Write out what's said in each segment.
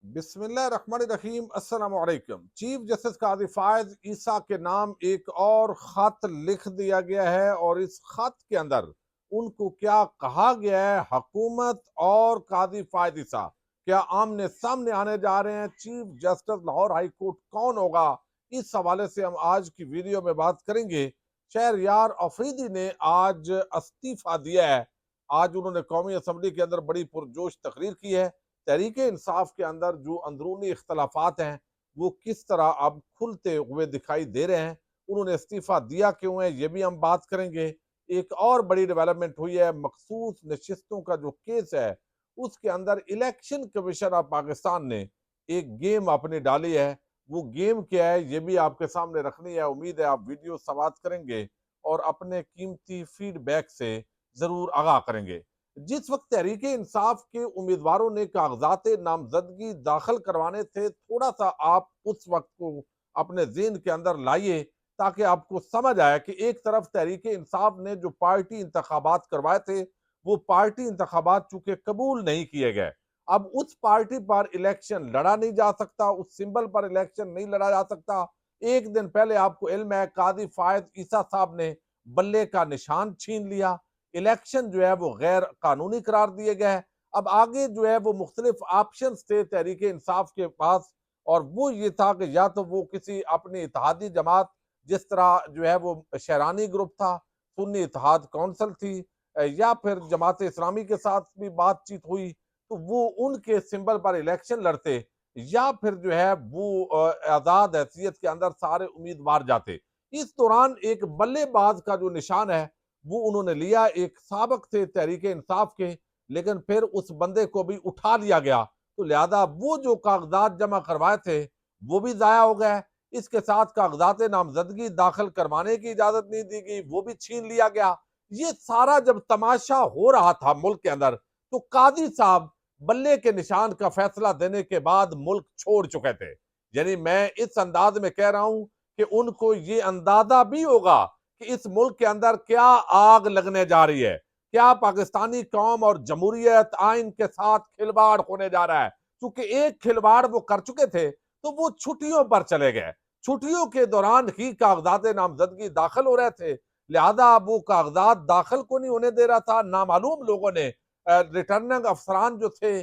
बिस्मिल्लाहिर्रहमानिर्रहीम। अस्सलामु अलैकुम। चीफ जस्टिस काजी फायज ईसा के नाम एक और खत लिख दिया गया है और इस खत के अंदर उनको क्या कहा गया है, हुकूमत और काजी फायज ईसा क्या आमने सामने आने जा रहे हैं? Chief justice Lahore high court कौन होगा? इस हवाले से हम आज की वीडियो में बात करेंगे। शहरयार अफरीदी ने आज इस्तीफा दिया है। आज उन्होंने कौमी असम्बली के अंदर बड़ी पुरजोश तकरीर की है। तहरीक इंसाफ के अंदर जो अंदरूनी इख्तलाफात हैं वो किस तरह अब खुलते हुए दिखाई दे रहे हैं। उन्होंने इस्तीफा दिया क्यों है ये भी हम बात करेंगे। एक और बड़ी डेवलपमेंट हुई है, मखसूस नशिस्तों का जो केस है उसके अंदर इलेक्शन कमीशन ऑफ पाकिस्तान ने एक गेम अपनी डाली है। वो गेम क्या है ये भी आपके सामने रखनी है। उम्मीद है आप वीडियो समाप्त करेंगे और अपने कीमती फीडबैक से जरूर आगाह करेंगे। जिस वक्त तहरीक इंसाफ के उम्मीदवारों ने कागजात नामजदगी दाखिल करवाने थे, थोड़ा सा आप उस वक्त को अपने ज़हन के अंदर लाइए ताकि आपको समझ आए कि एक तरफ तहरीक इंसाफ ने जो पार्टी इंतखाबात करवाए थे वो पार्टी इंतखाबात चूंकि कबूल नहीं किए गए, अब उस पार्टी पर इलेक्शन लड़ा नहीं जा सकता, उस सिंबल पर इलेक्शन नहीं लड़ा जा सकता। एक दिन पहले आपको इल्म है काजी फायद ईसा साहब ने बल्ले का निशान छीन लिया। इलेक्शन जो है वो गैर कानूनी करार दिए गए हैं। अब आगे जो है वो मुख्तलिफ ऑप्शन थे तहरीक इंसाफ के पास, और वो ये था कि या तो वो किसी अपनी इत्तेहादी जमात, जिस तरह जो है वो शहरानी ग्रुप था, सुन्नी इत्तेहाद कौंसिल थी, या फिर जमात इस्लामी के साथ भी बातचीत हुई तो वो उनके सिंबल पर इलेक्शन लड़ते, या फिर जो है वो आजाद हैसियत के अंदर सारे उम्मीदवार जाते। इस दौरान एक बल्लेबाज का जो निशान है वो उन्होंने लिया। एक साबिक थे तहरीक इंसाफ के, लेकिन फिर उस बंदे को भी उठा लिया गया, तो लिहाजा वो जो कागजात जमा करवाए थे वो भी जाया हो गए। इसके साथ कागजात नामजदगी दाखिल करवाने की इजाजत नहीं दी गई, वो भी छीन लिया गया। ये सारा जब तमाशा हो रहा था मुल्क के अंदर, तो काजी साहब बल्ले के निशान का फैसला देने के बाद मुल्क छोड़ चुके थे। यानी मैं इस अंदाज में कह रहा हूं कि उनको ये अंदाजा भी होगा कि इस मुल्क के अंदर क्या आग लगने जा रही है, क्या पाकिस्तानी कौम और जमहूरियत आइन के साथ खिलवाड़ होने जा रहा है। क्योंकि एक खिलवाड़ वो कर चुके थे तो वो छुट्टियों पर चले गए, छुट्टियों के दौरान ही कागजात नामजदगी दाखिल हो रहे थे, लिहाजा अब वो कागजात दाखिल को नहीं होने दे रहा था। नामालूम लोगों ने रिटर्निंग अफसरान जो थे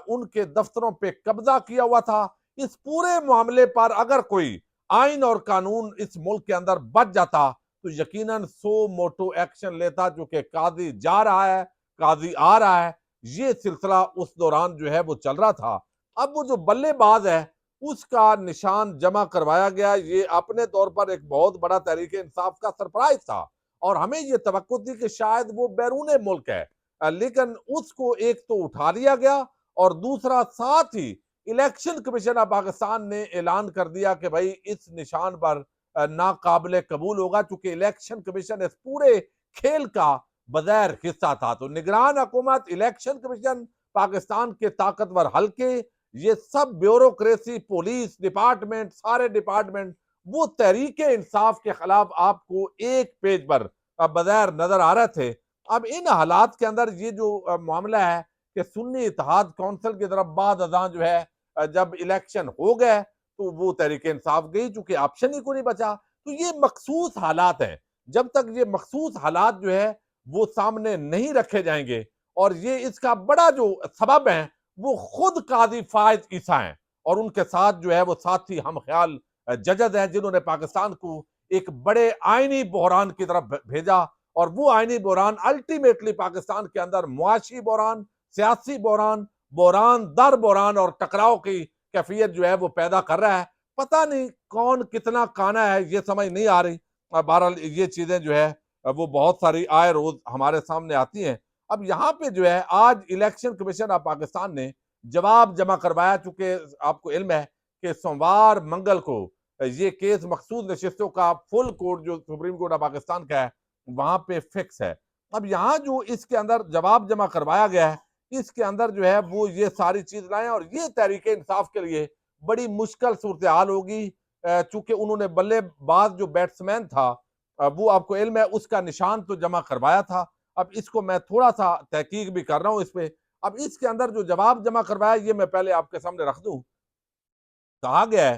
उनके दफ्तरों पे कब्जा किया हुआ था। इस पूरे मामले पर अगर कोई आइन और कानून इस मुल्क के अंदर बच जाता तो यकीनन सो मोटो एक्शन लेता, जो कि काजी जा रहा है, काजी आ रहा है, ये सिलसिला उस दौरान जो है वो चल रहा था। अब वो जो बल्लेबाज है उसका निशान जमा करवाया गया, ये अपने तौर पर एक बहुत बड़ा तहरीक इंसाफ का सरप्राइज था और हमें ये तवक्को थी कि शायद वो बैरून मुल्क है, लेकिन उसको एक तो उठा लिया गया और दूसरा साथ ही इलेक्शन कमीशन ऑफ पाकिस्तान ने ऐलान कर दिया कि भाई इस निशान पर नाकाबिले कबूल होगा, चूंकि इलेक्शन कमीशन इस पूरे खेल का बगैर हिस्सा था। तो निगरान हुकूमत, इलेक्शन कमीशन, पाकिस्तान के ताकतवर हल्के, ये सब ब्यूरोक्रेसी, पुलिस डिपार्टमेंट, सारे डिपार्टमेंट वो तहरीक इंसाफ के खिलाफ आपको एक पेज पर बगैर नजर आ रहे थे। अब इन हालात के अंदर ये जो मामला है कि सुन्नी इत्तेहाद कौंसिल की तरफ बाद अजां जो है जब इलेक्शन हो गए तो वो तहरीक इंसाफ गई, चूंकि ऑप्शन ही को नहीं बचा। तो ये मखसूस हालात है, जब तक ये मखसूस हालात जो है वो सामने नहीं रखे जाएंगे, और ये इसका बड़ा जो सबब है वो खुद काजी फायज ईसा हैं और उनके साथ जो है वो साथी हम ख्याल जजद हैं, जिन्होंने पाकिस्तान को एक बड़े आईनी बहरान की तरफ भेजा। और वो आईनी बहरान अल्टीमेटली पाकिस्तान के अंदर मुआशी बहरान, सियासी बहरान, बहरान दर बहरान और टकराव की कैफियत जो है वो पैदा कर रहा है। पता नहीं कौन कितना काना है ये समझ नहीं आ रही। बहरहाल ये चीजें जो है वो बहुत सारी आए रोज हमारे सामने आती हैं। अब यहाँ पे जो है आज इलेक्शन कमीशन ऑफ पाकिस्तान ने जवाब जमा करवाया, चूंकि आपको इल्म है कि सोमवार मंगल को ये केस मखसूस नशिस्तों का फुल कोर्ट जो सुप्रीम कोर्ट ऑफ पाकिस्तान का है वहां पे फिक्स है। अब यहाँ जो इसके अंदर जवाब जमा करवाया गया है इसके अंदर जो है वो ये सारी चीज लाए, और ये तहरीक इंसाफ के लिए बड़ी मुश्किल सूरत हाल होगी, चूंकि उन्होंने बल्लेबाज जो बैट्समैन था वो आपको इल्म है उसका निशान तो जमा करवाया था। अब इसको मैं थोड़ा सा तहकीक भी कर रहा हूँ इस पे, अब इसके अंदर जो जवाब जमा करवाया ये मैं पहले आपके सामने रख दूं। कहा गया है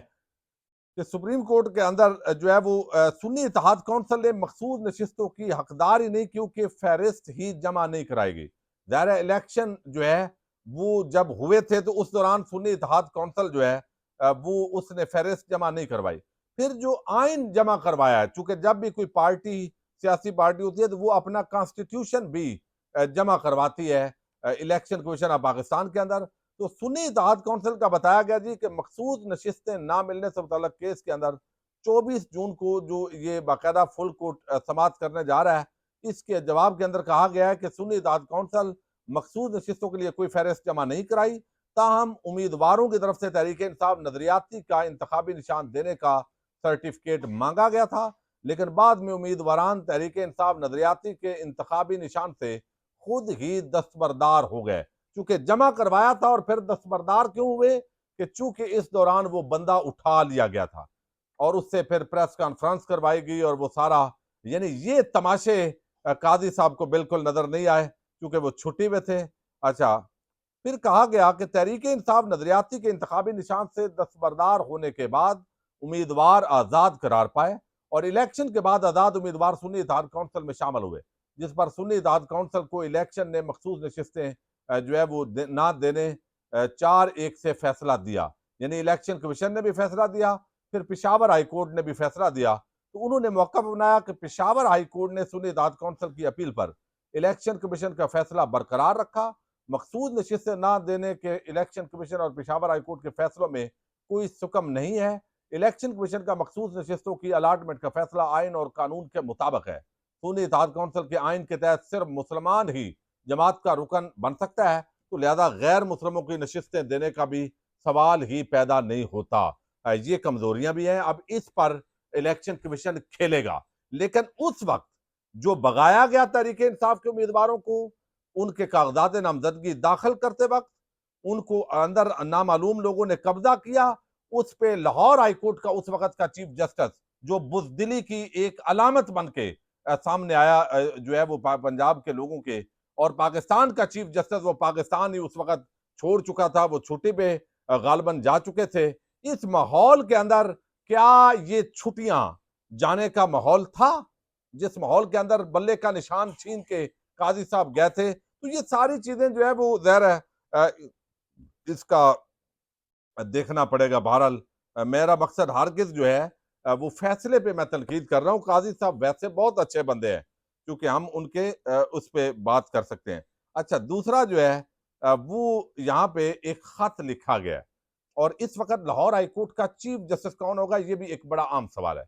कि सुप्रीम कोर्ट के अंदर जो है वो सुन्नी इत्तेहाद कौंसिल ने मखसूस नशिस्तों की हकदार ही नहीं, क्योंकि फहरिस्त ही जमा नहीं कराएगी। ज़ाहिर इलेक्शन जो है वो जब हुए थे तो उस दौरान सुन्नी इत्तेहाद कौंसिल जो है वो उसने फहरिस्त जमा नहीं करवाई। फिर जो आइन जमा करवाया है, चूंकि जब भी कोई पार्टी सियासी पार्टी होती है तो वो अपना कॉन्स्टिट्यूशन भी जमा करवाती है इलेक्शन कमीशन ऑफ पाकिस्तान के अंदर। तो सुन्नी इत्तेहाद कौंसिल का बताया गया जी कि मखसूस नशिस्तें ना मिलने से मुतल्लक केस के अंदर 24 जून को जो ये बाकायदा फुल कोर्ट समाअत करने जा रहा है, इसके जवाब के अंदर कहा गया है कि सुन्नी इत्तेहाद कौंसिल मखसूस नशिस्तों के लिए कोई फहरिस्त जमा नहीं कराई। ताहम उम्मीदवारों की तरफ से तहरीक इंसाफ नजरियाती का इंतखाबी निशान देने का सर्टिफिकेट मांगा गया था, लेकिन बाद में उम्मीदवारान तहरीक इंसाफ नजरियाती के इंतखाबी निशान से खुद ही दस्तबरदार हो गए। चूंकि जमा करवाया था और फिर दस्तबरदार क्यों हुए कि चूंकि इस दौरान वो बंदा उठा लिया गया था और उससे फिर प्रेस कॉन्फ्रेंस करवाई गई और वो सारा, यानी ये तमाशे काजी साहब को बिल्कुल नजर नहीं आए क्योंकि वो छुट्टी में थे। अच्छा, फिर कहा गया कि तहरीक इंसाफ नजरियाती के इंतखाबी निशान से दस्तबरदार होने के बाद उम्मीदवार आज़ाद करार पाए और इलेक्शन के बाद आज़ाद उम्मीदवार सुन्नी इत्तेहाद कौंसिल में शामिल हुए, जिस पर सुन्नी इत्तेहाद कौंसिल को इलेक्शन ने मखसूस नशिस्तें जो है वो ना देने 4-1 से फैसला दिया। यानी इलेक्शन कमीशन ने भी फैसला दिया, फिर पेशावर हाई कोर्ट ने भी फैसला दिया। तो उन्होंने मौका बनाया कि पेशावर हाई कोर्ट ने सुन्नी इत्तेहाद कौंसिल की अपील पर इलेक्शन कमीशन का फैसला बरकरार रखा। मखसूस नशिस्तें ना देने के इलेक्शन कमीशन और पेशावर हाई कोर्ट के फैसलों में कोई सुकम नहीं है। इलेक्शन कमीशन का मखसूस नशिस्तों की अलाटमेंट का फैसला आइन और कानून के मुताबिक है। सुन्नी इत्तेहाद कौंसिल के आइन के तहत सिर्फ मुसलमान ही जमात का रुकन बन सकता है, तो लिहाजा गैर मुस्लिमों की नशिस्तें देने का भी सवाल ही पैदा नहीं होता। ये कमजोरियां भी हैं। अब इस पर इलेक्शन कमीशन खेलेगा, लेकिन उस वक्त जो बगाया गया तहरीक इंसाफ के उम्मीदवारों को उनके कागजात नामजदगी दाखिल करते वक्त उनको अंदर नामालूम लोगों ने कब्जा किया, उस पे लाहौर हाई कोर्ट का उस वक्त का चीफ जस्टिस जो बुजदिली की एक अलामत बन के सामने आया जो है वो पंजाब के लोगों के, और पाकिस्तान का चीफ जस्टिस वो पाकिस्तान ही उस वक्त छोड़ चुका था, वो छुट्टी पे गालबन जा चुके थे। इस माहौल के अंदर क्या ये छुट्टियां जाने का माहौल था, जिस माहौल के अंदर बल्ले का निशान छीन के काजी साहब गए थे? तो ये सारी चीजें जो है वो ज़ाहिर है इसका देखना पड़ेगा। बहरहाल मेरा मकसद हरगिज जो है वो फैसले पे मैं तनकीद कर रहा हूँ। काजी साहब वैसे बहुत अच्छे बंदे हैं, क्योंकि हम उनके उस पे बात कर सकते हैं। अच्छा, दूसरा जो है वो यहाँ पे एक खत लिखा गया है और इस वक्त लाहौर हाई कोर्ट का चीफ जस्टिस कौन होगा ये भी एक बड़ा आम सवाल है।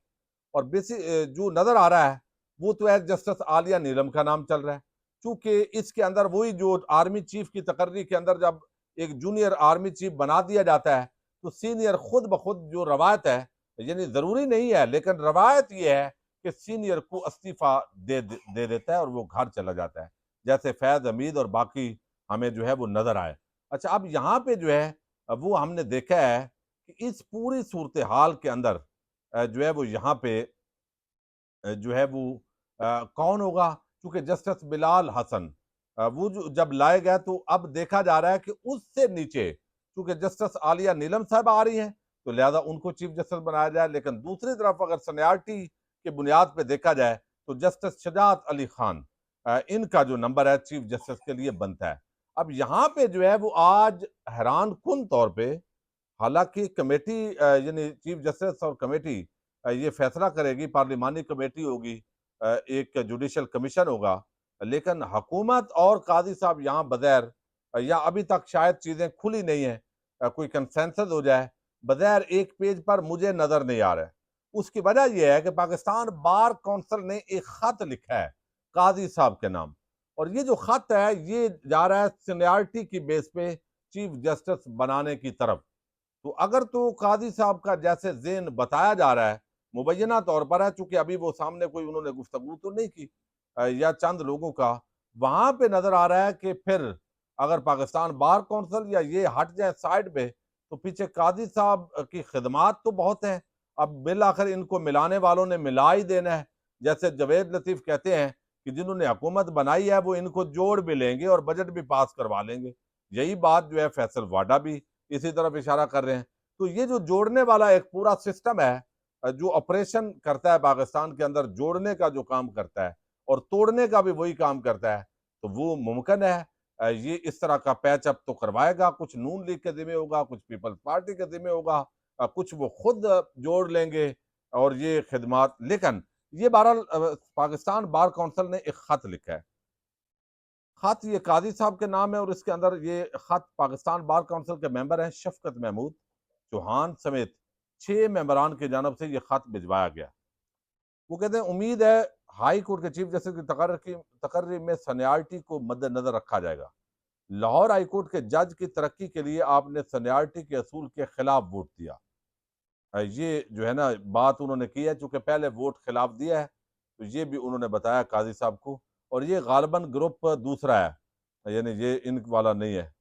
और बेसिक जो नजर आ रहा है वो तो है जस्टिस आलिया नीलम का नाम चल रहा है, क्योंकि इसके अंदर वही जो आर्मी चीफ की तकर्री के अंदर जब एक जूनियर आर्मी चीफ बना दिया जाता है तो सीनियर खुद ब खुद जो रवायत है, यानी जरूरी नहीं है लेकिन रवायत यह है कि सीनियर को इस्तीफा दे देता है और वो घर चला जाता है, जैसे फैज हमीद और बाकी हमें जो है वो नजर आए। अच्छा, अब यहाँ पे जो है वो हमने देखा है कि इस पूरी सूरत हाल के अंदर जो है वो यहाँ पे जो है वो कौन होगा, क्योंकि जस्टिस बिलाल हसन वो जो जब लाए गए तो अब देखा जा रहा है कि उससे नीचे क्योंकि जस्टिस आलिया नीलम साहब आ रही हैं तो लिहाजा उनको चीफ जस्टिस बनाया जाए। लेकिन दूसरी तरफ अगर सीनियरिटी के बुनियाद पे देखा जाए तो जस्टिस शजात अली खान इनका जो नंबर है चीफ जस्टिस के लिए बनता है। अब यहाँ पे जो है वो आज हैरान कुन तौर पे, हालांकि कमेटी यानी चीफ जस्टिस और कमेटी ये फैसला करेगी, पार्लिमानी कमेटी होगी, एक जुडिशल कमीशन होगा, लेकिन हुकूमत और काजी साहब यहाँ बगैर या अभी तक शायद चीजें खुली नहीं है, कोई कंसेंसस हो जाए, बगैर एक पेज पर मुझे नजर नहीं आ रहा है। उसकी वजह यह है कि पाकिस्तान बार काउंसिल ने एक खत लिखा है काजी साहब के नाम, और ये जो खत है ये जा रहा है सीनियरिटी की बेस पे चीफ जस्टिस बनाने की तरफ। तो अगर तो काजी साहब का जैसे ज़ेन बताया जा रहा है मुबैना तौर पर है, चूंकि अभी वो सामने कोई उन्होंने गुफ्तगू तो नहीं की या चंद लोगों का, वहां पे नजर आ रहा है कि फिर अगर पाकिस्तान बार कौंसिल या ये हट जाए साइड पे तो पीछे काजी साहब की खिदमात तो बहुत है। अब बिल आखिर इनको मिलाने वालों ने मिला ही देना है। जैसे जवेद लतीफ कहते हैं कि जिन्होंने हुकूमत बनाई है वो इनको जोड़ भी लेंगे और बजट भी पास करवा लेंगे। यही बात जो है फैसल वाडा भी इसी तरफ इशारा कर रहे हैं। तो ये जो जोड़ने वाला एक पूरा सिस्टम है, जो ऑपरेशन करता है पाकिस्तान के अंदर, जोड़ने का जो काम करता है और तोड़ने का भी वही काम करता है, तो वो मुमकिन है। ये इस तरह का पैचअप तो करवाएगा, कुछ नून लीग के जिम्मे होगा, कुछ पीपल्स पार्टी के जिम्मे होगा, कुछ वो खुद जोड़ लेंगे और ये खिदमात। लेकिन ये बहरहाल पाकिस्तान बार काउंसिल ने एक खत लिखा है। खत ये काजी साहब के नाम है और इसके अंदर ये खत पाकिस्तान बार काउंसिल के मेंबर हैं शफकत महमूद चौहान समेत 6 मेंबरान की जानब से ये खत भिजवाया गया। वो कहते हैं उम्मीद है हाई कोर्ट के चीफ जस्टिस की तकर्री में सीनियरिटी को मद्देनजर रखा जाएगा। लाहौर हाई कोर्ट के जज की तरक्की के लिए आपने सीनियरिटी के असूल के खिलाफ वोट दिया। ये जो है ना बात उन्होंने की है, चूंकि पहले वोट खिलाफ दिया है, तो ये भी उन्होंने बताया काजी साहब को। और ये गालबन ग्रुप दूसरा है, यानी ये इन वाला नहीं है।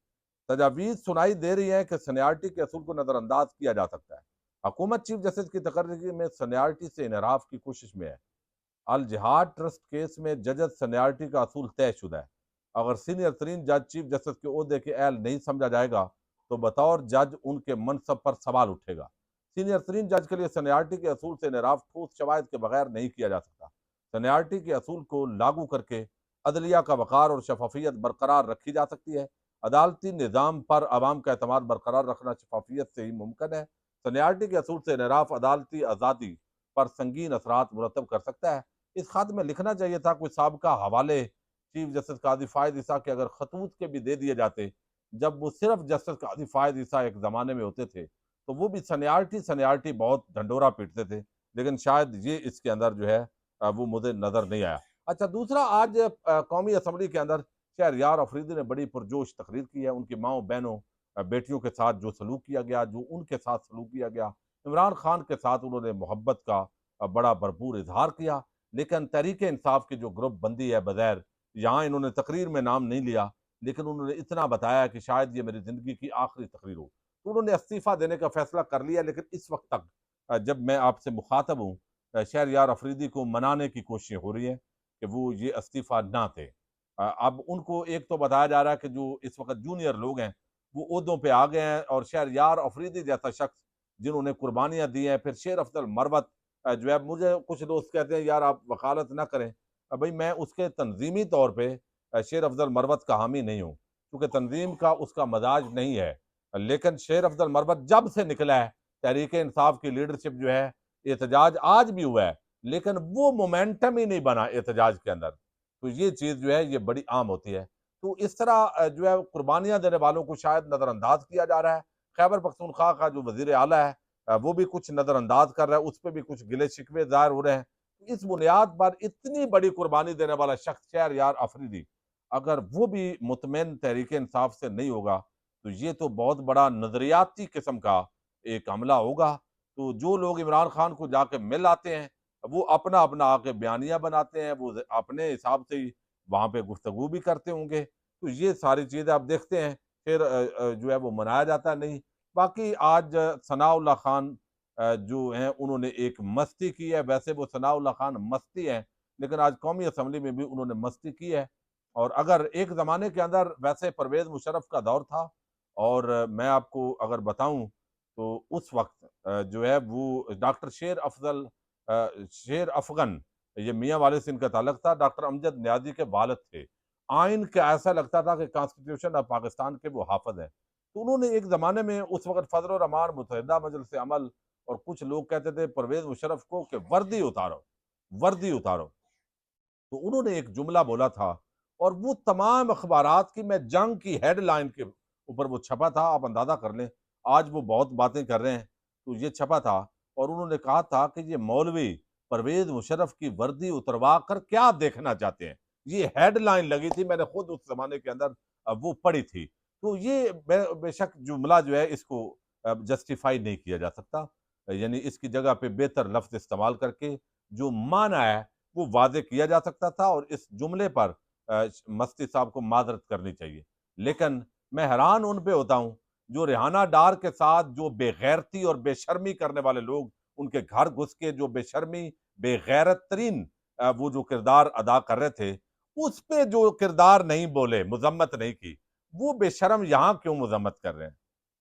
तजावीज़ सुनाई दे रही है कि सीनियरिटी के असूल को नज़रअंदाज किया जा सकता है। हुकूमत चीफ जस्टिस की तकर्री में सीनियरिटी से इनहराफ की कोशिश में है। अल जिहाद ट्रस्ट केस में जजत सीनियरिटी का असूल तयशुदा है। अगर सीनियर तरीन जज चीफ जस्टिस के ओहदे के अहल नहीं समझा जाएगा तो बतौर जज उनके मनसब पर सवाल उठेगा। सीनियर तरीन जज के लिए सीनियरिटी के असूल से इनहराफ ठोस शवाहिद के बगैर नहीं किया जा सकता। सीनियरिटी के असूल को लागू करके अदलिया का वक़ार और शफाफियत बरकरार रखी जा सकती है। अदालती निज़ाम पर आवाम का एतमाद बरकरार रखना शफाफियत से ही मुमकिन है। सीनियरिटी के असूल से इनहराफ अदालती आज़ादी पर संगीन असरात मुरतब कर सकता है। इस खत में लिखना चाहिए था कोई साबका हवाले चीफ जस्टिस काजी फायद ईसा के अगर खतूत के भी दे दिए जाते, जब वो सिर्फ जस्टिस काजी फायद ईसा एक ज़माने में होते थे, तो वो भी सनियारिटी बहुत ढंडोरा पीटते थे। लेकिन शायद ये इसके अंदर जो है वो मुझे नज़र नहीं आया। अच्छा, दूसरा आज कौमी असम्बली के अंदर शहरयार अफरीदी ने बड़ी पुरजोश तकरीर की है। उनकी माओ बहनों बेटियों के साथ जो सलूक किया गया, जो उनके साथ सलूक किया गया, इमरान खान के साथ उन्होंने मोहब्बत का बड़ा भरपूर इजहार किया। लेकिन तहरीक इंसाफ की जो ग्रुप बंदी है बगैर, यहाँ इन्होंने तकरीर में नाम नहीं लिया, लेकिन उन्होंने इतना बताया कि शायद ये मेरी ज़िंदगी की आखिरी तकरीर हो। तो उन्होंने इस्तीफ़ा देने का फैसला कर लिया। लेकिन इस वक्त तक जब मैं आपसे मुखातब हूँ, शहरयार अफरीदी को मनाने की कोशिशें हो रही हैं कि वो ये इस्तीफ़ा ना दें। अब उनको एक तो बताया जा रहा है कि जो इस वक्त जूनियर लोग हैं वो ओहदों पे आ गए हैं और शहरयार अफरीदी जैसा शख्स जिन्होंने कुर्बानियाँ दी हैं, फिर शेर अफजल मरवत जो है, मुझे कुछ दोस्त कहते हैं यार आप वकालत ना करें। भाई मैं उसके तंजीमी तौर पे शेर अफजल मरवत का हामी नहीं हूँ, क्योंकि तंजीम का उसका मजाज नहीं है। लेकिन शेर अफजल मरवत जब से निकला है, तहरीक इंसाफ की लीडरशिप जो है, एहतजाज आज भी हुआ है, लेकिन वो मोमेंटम ही नहीं बना एहतजाज के अंदर। तो ये चीज़ जो है ये बड़ी आम होती है। तो इस तरह जो है कुर्बानियाँ देने वालों को शायद नज़रअंदाज किया जा रहा है। खैबर पख्तूनख्वा का जो वज़ीर आला है वो भी कुछ नज़रअंदाज कर रहा है, उस पे भी कुछ गिले शिकवे ज़ाहिर हो रहे हैं। इस बुनियाद पर इतनी बड़ी कुर्बानी देने वाला शख्स शहरयार अफरीदी, अगर वो भी मुतमईन तहरीक इंसाफ से नहीं होगा, तो ये तो बहुत बड़ा नज़रियाती किस्म का एक हमला होगा। तो जो लोग इमरान खान को जाके मिल आते हैं, वो अपना-अपना आके बयानिया बनाते हैं, वो अपने हिसाब से ही वहाँ पे गुफ्तगू भी करते होंगे। तो ये सारी चीज़ें आप देखते हैं, फिर जो है वो मनाया जाता नहीं। बाकी आज सनाउल्लाह खान जो हैं उन्होंने एक मस्ती की है। वैसे वो सनाउल्लाह खान मस्ती हैं, लेकिन आज कौमी असम्बली में भी उन्होंने मस्ती की है। और अगर एक ज़माने के अंदर वैसे परवेज़ मुशर्रफ का दौर था और मैं आपको अगर बताऊँ तो उस वक़्त जो है वो डॉक्टर शेर अफ़गन, ये मियाँ वाले से इनका ताल्लुक था, डॉक्टर अमजद नियाज़ी के वालिद थे। आइन का ऐसा लगता था कि कॉन्स्टिट्यूशन ऑफ पाकिस्तान के वो हाफ़िज़ हैं। तो उन्होंने एक ज़माने में उस वक़्त फज़ल रहमान, मुत्तहिदा मजलिस अमल और कुछ लोग कहते थे परवेज़ मुशर्रफ को कि वर्दी उतारो, वर्दी उतारो। तो उन्होंने एक जुमला बोला था और वो तमाम अखबारात की मैं जंग की हेडलाइन के ऊपर वो छपा था, आप अंदाज़ा कर लें। आज वो बहुत बातें कर रहे हैं, तो ये छपा था और उन्होंने कहा था कि ये मौलवी परवेज़ मुशर्रफ की वर्दी उतरवा कर क्या देखना चाहते हैं? ये हेडलाइन लगी थी, मैंने खुद उस ज़माने के अंदर वो पढ़ी थी। तो ये बेशक जुमला जो है इसको जस्टिफ़ाई नहीं किया जा सकता। यानी इसकी जगह पे बेहतर लफ्ज़ इस्तेमाल करके जो माना है वो वाज़ेह किया जा सकता था और इस जुमले पर मस्ती साहब को माज़रत करनी चाहिए। लेकिन मैं हैरान उन पे होता हूँ, जो रिहाना डार के साथ जो बेगैरती और बेशर्मी करने वाले लोग उनके घर घुस के जो बेशर्मी, बेगैरत तरीन वो जो किरदार अदा कर रहे थे, उस पे जो किरदार नहीं बोले, मज़म्मत नहीं की, वो बेशर्म यहाँ क्यों मजम्मत कर रहे हैं,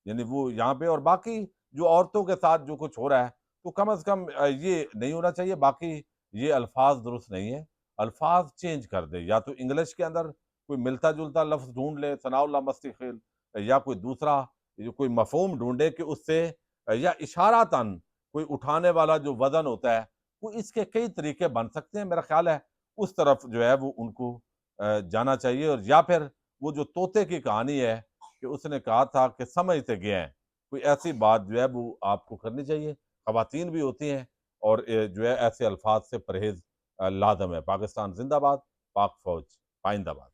यानी वो यहाँ पे, और बाकी जो औरतों के साथ जो कुछ हो रहा है, तो कम से कम ये नहीं होना चाहिए। बाकी ये अल्फाज दुरुस्त नहीं है, अल्फाज चेंज कर दे, या तो इंग्लिश के अंदर कोई मिलता जुलता लफ्ज ढूंढ ले, सनाउल्लाह मस्ती खेल, या कोई दूसरा जो कोई मफहूम ढूंढे कि उससे या इशारातन कोई उठाने वाला जो वजन होता है, वो इसके कई तरीके बन सकते हैं। मेरा ख्याल है उस तरफ जो है वो उनको जाना चाहिए। और या फिर वो जो तोते की कहानी है कि उसने कहा था कि समझते गए हैं, कोई ऐसी बात जो है वो आपको करनी चाहिए। खवातीन भी होती हैं, और जो है ऐसे अल्फाज से परहेज लाजम है। पाकिस्तान जिंदाबाद, पाक फौज पाइंदाबाद।